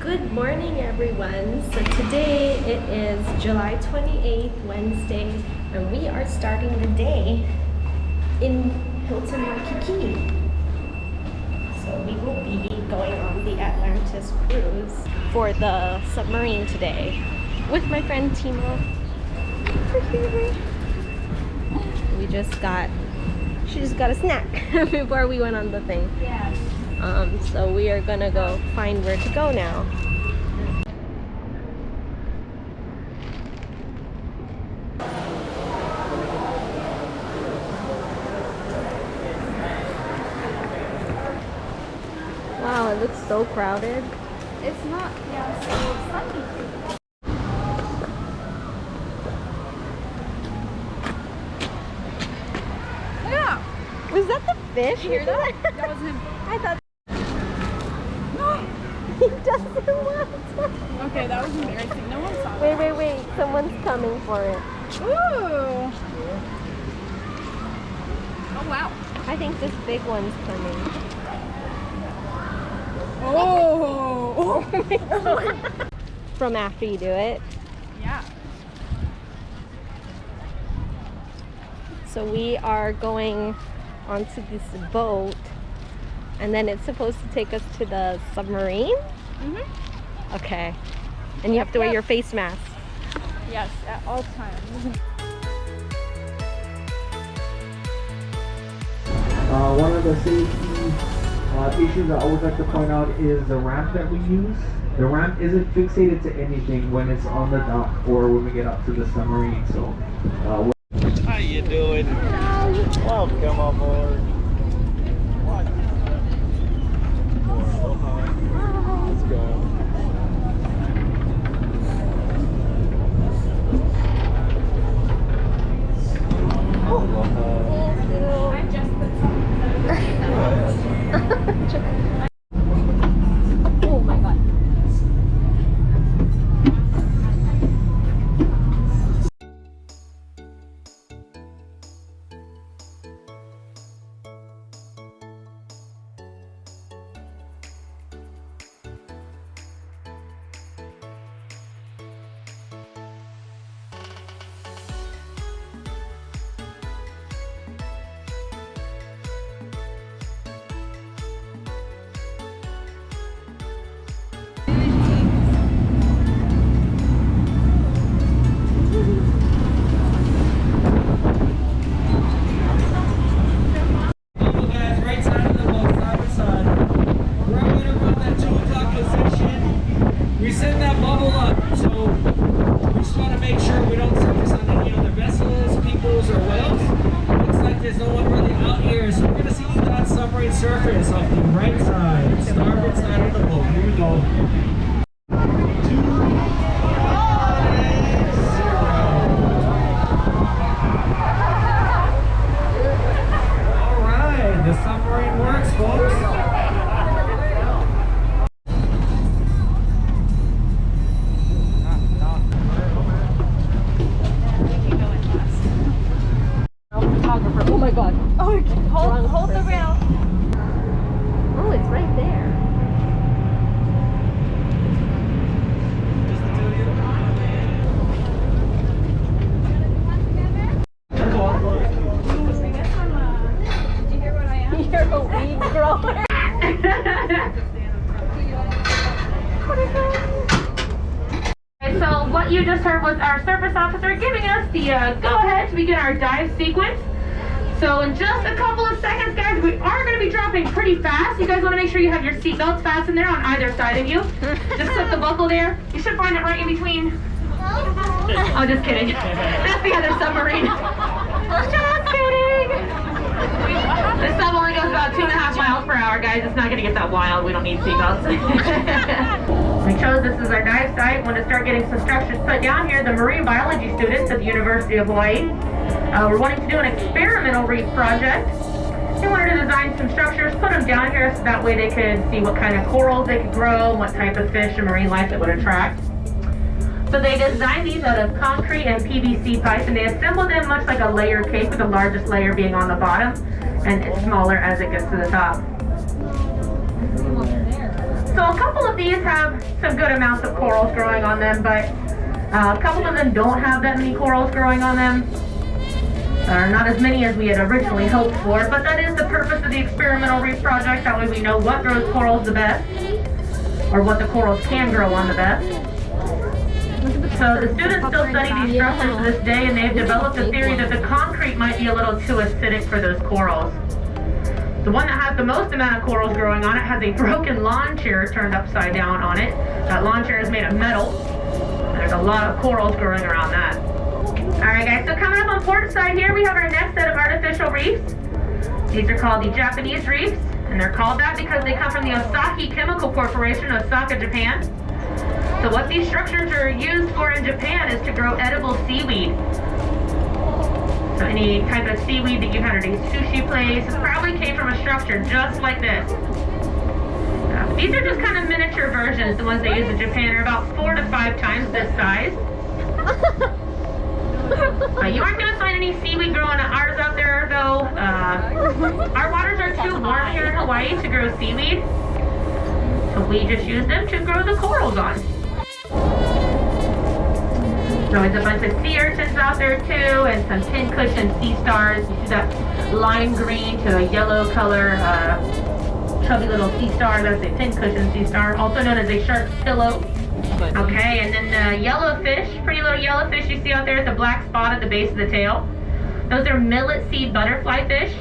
Good morning, everyone. So today it is July 28th, Wednesday, and we are starting the day in Hilton Waikiki. So we will be going on the Atlantis cruise for the submarine today with my friend Timo. She just got a snack before we went on the thing. Yeah. So we are gonna go find where to go now. Wow, it looks so crowded. It's not, yeah, so sunny. Yeah. Was that the fish? You hear that? That was him. I thought. He doesn't want to. Okay, that was embarrassing. No one saw that. Wait. Someone's coming for it. Ooh. Oh, wow. I think this big one's coming. Oh. Oh my God. From after you do it. Yeah. So we are going onto this boat, and then it's supposed to take us to the submarine? Mm-hmm. Okay. And you have to wear your face mask. Yes, at all times. One of the safety issues I always like to point out is the ramp that we use. The ramp isn't fixated to anything when it's on the dock or when we get up to the submarine. So, how you doing? Welcome aboard. Let's go. I'm just Oh my God. We set that bubble up, so we just want to make sure we don't surface on any other vessels, peoples, or whales. Looks like there's no one really out here, so we're going to see that submarine surface off the right side, starboard side of the boat. Here we go. 2, 0. All right, the submarine works, folks. Oh my God. Oh, hold the rail. Oh, it's right there. Did you hear what I am? You're a weed grower. So what you just heard was our surface officer giving us the go-ahead to begin our dive sequence. So in just a couple of seconds, guys, we are going to be dropping pretty fast. You guys want to make sure you have your seatbelts fastened there on either side of you. Just slip the buckle there. You should find it right in between. Oh, just kidding. That's the other submarine. Just kidding. This sub only goes about 2.5 miles per hour, guys. It's not going to get that wild. We don't need seatbelts. We chose this as our dive site. Want to start getting some structures put down here. The marine biology students at the University of Hawaii. We're wanting to do an experimental reef project. They wanted to design some structures, put them down here so that way they could see what kind of corals they could grow, what type of fish and marine life it would attract. So they designed these out of concrete and PVC pipe, and they assembled them much like a layer cake, with the largest layer being on the bottom and it's smaller as it gets to the top. So a couple of these have some good amounts of corals growing on them, but a couple of them don't have that many corals growing on them. Or not as many as we had originally hoped for, but that is the purpose of the experimental reef project. That way we know what grows corals the best, or what the corals can grow on the best. So the students still study these structures to this day, and they've developed a theory that the concrete might be a little too acidic for those corals. The one that has the most amount of corals growing on it has a broken lawn chair turned upside down on it. That lawn chair is made of metal, and there's a lot of corals growing around that. Alright guys, so coming up on port side here, we have our next set of artificial reefs. These are called the Japanese reefs, and they're called that because they come from the Osaka Chemical Corporation, Osaka, Japan. So what these structures are used for in Japan is to grow edible seaweed. So any type of seaweed that you've had at a sushi place probably came from a structure just like this. These are just kind of miniature versions. The ones they use in Japan are about 4 to 5 times this size. You aren't going to find any seaweed growing on ours out there, though. Our waters are too warm here in Hawaii to grow seaweed. So we just use them to grow the corals on. So there's a bunch of sea urchins out there too, and some pincushion sea stars. You see that lime green to a yellow color, chubby little sea star. That's a pincushion sea star, also known as a shark's pillow. Okay, and then the yellowfish, pretty little yellowfish you see out there with the black spot at the base of the tail. Those are millet seed butterfly fish.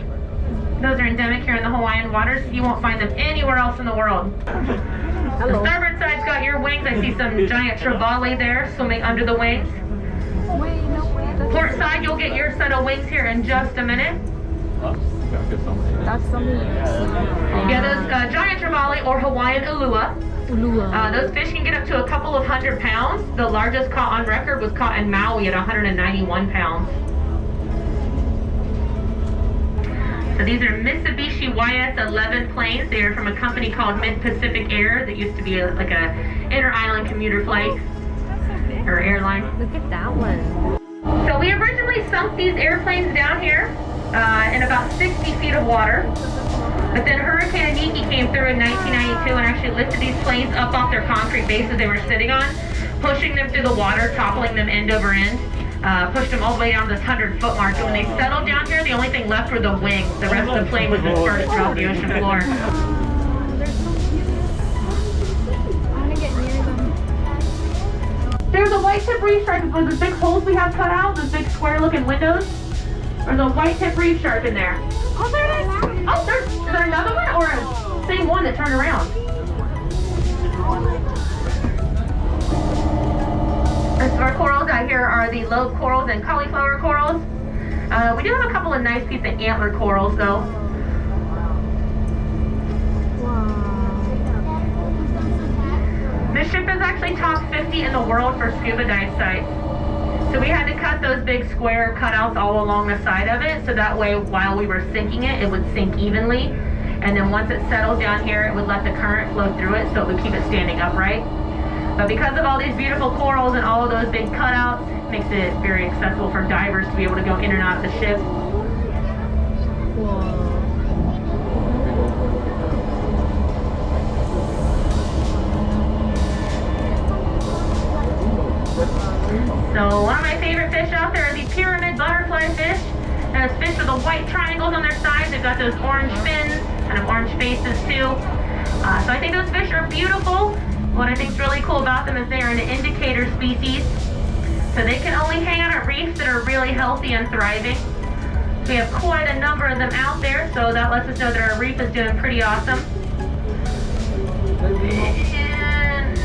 Those are endemic here in the Hawaiian waters. You won't find them anywhere else in the world. The starboard side's got your wings. I see some giant trevally there swimming under the wings. Port side, you'll get your set of wings here in just a minute. That's something. Yeah, those giant trevally or Hawaiian ulua. Those fish can get up to a couple of 100 pounds. The largest caught on record was caught in Maui at 191 pounds. So these are Mitsubishi YS-11 planes. They are from a company called Mid-Pacific Air that used to be like a inter-island commuter flight or airline. Look at that one. So we originally sunk these airplanes down here in about 60 feet of water. But then Hurricane Iniki came through in 1992 and actually lifted these planes up off their concrete bases they were sitting on, pushing them through the water, toppling them end over end. Pushed them all the way down to this 100-foot mark. And when they settled down here, the only thing left were the wings. The rest of the plane was dispersed throughout the ocean floor. I want to get near them. There's a white tip reef shark. Those big holes we have cut out, those big square-looking windows. There's a white tip reef shark in there. Oh, there it is. Oh, is there another one or a same one that turned around? As for our corals out here are the lobe corals and cauliflower corals. We do have a couple of nice pieces of antler corals though. This ship is actually top 50 in the world for scuba dive sites. So we had to cut those big square cutouts all along the side of it, so that way while we were sinking it, it would sink evenly. And then once it settled down here, it would let the current flow through it, so it would keep it standing upright. But because of all these beautiful corals and all of those big cutouts, it makes it very accessible for divers to be able to go in and out of the ship. So one of my favorite fish out there are these pyramid butterfly fish. Those fish with the white triangles on their sides. They've got those orange fins, kind of orange faces too. So I think those fish are beautiful. What I think is really cool about them is they are an indicator species. So they can only hang out at reefs that are really healthy and thriving. We have quite a number of them out there, so that lets us know that our reef is doing pretty awesome. And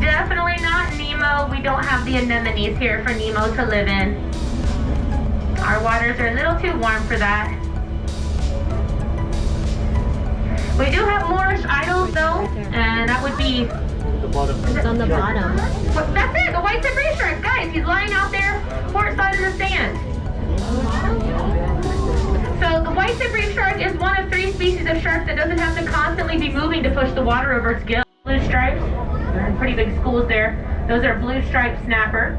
definitely not Nemo. We don't have the anemones here for Nemo to live in. Our waters are a little too warm for that. We do have Moorish idols though, and that would be... It's on the bottom. That's it, the white tip reef shark. Guys, he's lying out there, port side in the sand. So the white tip reef shark is one of 3 species of sharks that doesn't have to constantly be moving to push the water over its gill. Blue stripes, they're in pretty big schools there. Those are blue striped snapper.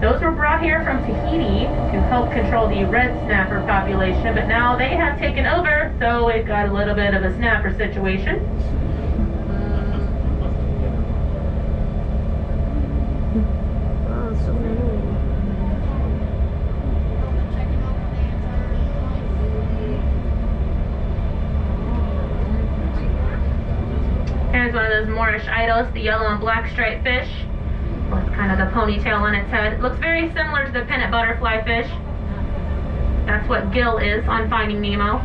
Those were brought here from Tahiti to help control the red snapper population, but now they have taken over, so we've got a little bit of a snapper situation. Here's one of those Moorish idols, the yellow and black striped fish with kind of the ponytail on its head. It looks very similar to the pennant butterfly fish. That's what Gil is on Finding Nemo.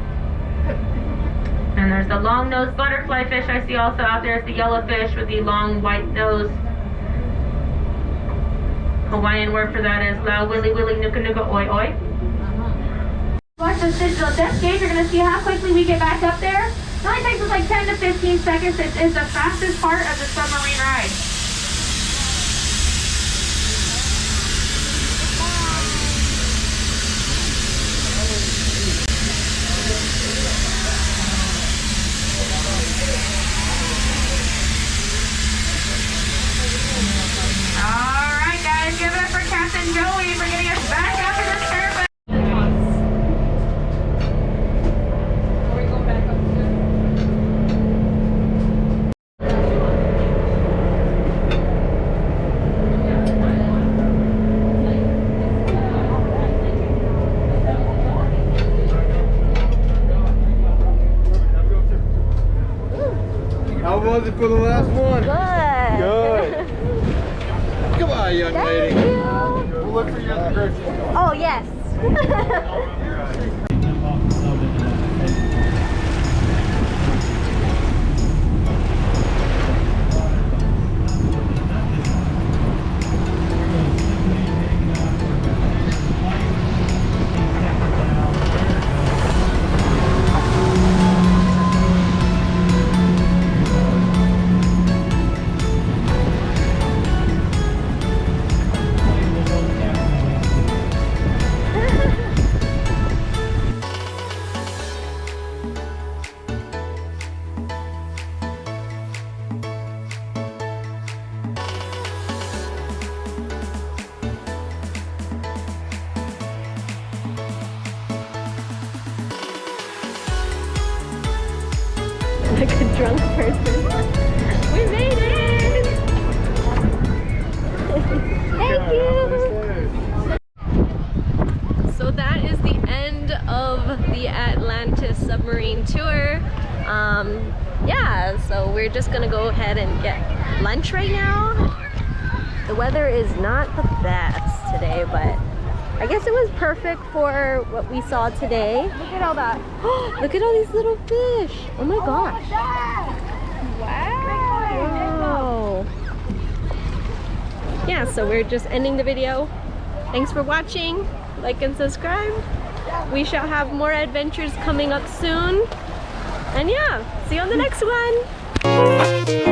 And there's the long-nosed butterfly fish I see also out there. It's the yellow fish with the long white nose. Hawaiian word for that is lau willy willy nuka nuka oi oi. Watch this digital depth gauge. You're going to see how quickly we get back up there. It only takes us like 10 to 15 seconds. It is the fastest part of the submarine ride. Alright guys, give it up for Captain Joey for getting us back up to the surface. How was it for the last one? Good. Good. Come on, young lady. We'll look for you at the grocery store. Oh, yes. Like a drunk person. We made it! Thank you! So that is the end of the Atlantis submarine tour. Yeah, so we're just gonna go ahead and get lunch right now. The weather is not the best today, but I guess it was perfect for what we saw today. Look at all that. Look at all these little fish. Oh my gosh. Wow. Wow. Yeah, so we're just ending the video. Thanks for watching. Like and subscribe. We shall have more adventures coming up soon. And yeah, see you on the next one.